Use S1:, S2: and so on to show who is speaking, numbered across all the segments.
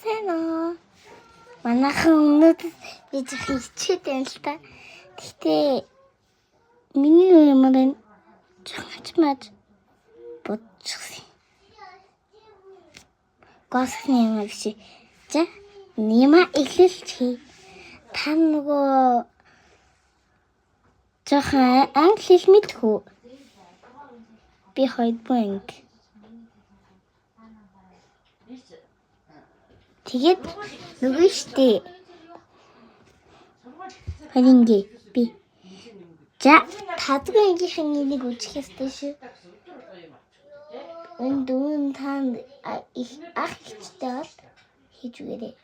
S1: Сайн уу? Манайхан өнөөдөр би жоохон хичээд байна л та. Гэхдээ миний юмар энэ жоохон ачмаад бодчихсон. Госны юмар биш. За, нэма эхлэлч хий. Та нөгөө жоохон англи хэл мэдэх үү? Би 2 анги. Тэгээд нөгөө штэ. Харинги би. За, 5 ангийнхын энийг үжих ёстой шүү. Дүүн танд их ах ихтэй бол хийж үгээрэй.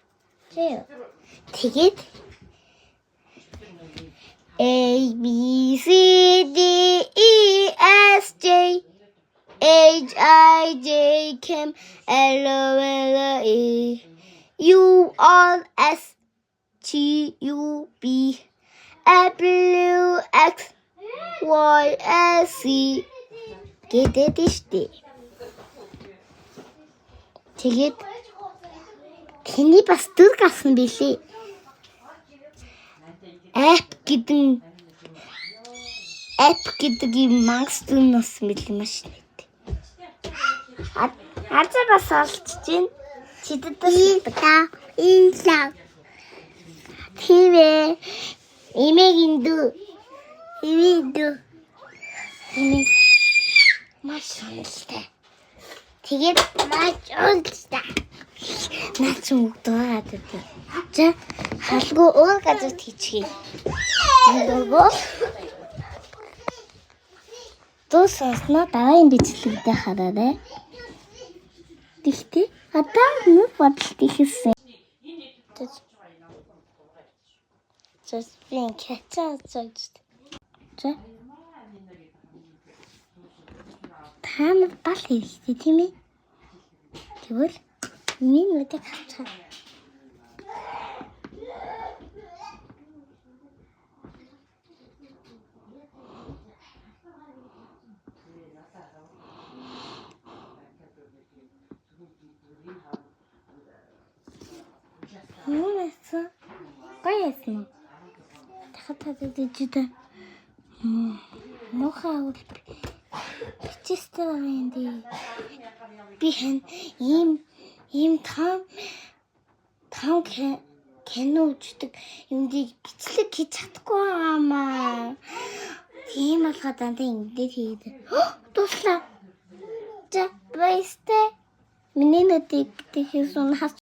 S1: Зөө. Тэгээд A B C D E F J H I J K L M N O U R S T U V W X Y Z гэдэг штэ. Тэгээд тэний бас дүр гарсан билээ. App гэдэг юм мангастунаас мэл маш нэт. Азар бас олж чинь чидэд та ийла. Тэвэ имэгин дүү. Маш сонирхолтой. Тэгээд маш онцтой. Наач өгдөөгаад үү. За халгүй өөр газар хийчихье. Нөгөө тус осноо даваа бичлэгтэй хараарай. Тэгтээ одоо нүд бодолт ихсэн. Just being catch-up. За. Танад бал хэрэгтэй тийм ээ. Тэгвэл минутыг хацгаа. Нүнэс гайсан. Тахатад дэжидэ. Мохаа үл бичсэн юм дээ. Би хэн ийм том кино үздэг юмдыг бичлэг хийж чадахгүй байгаамаа. Тийм болохоо дандаа ингэдэй хийдэг. Дуслаа. За баястай. Миний нүдийг тэгээс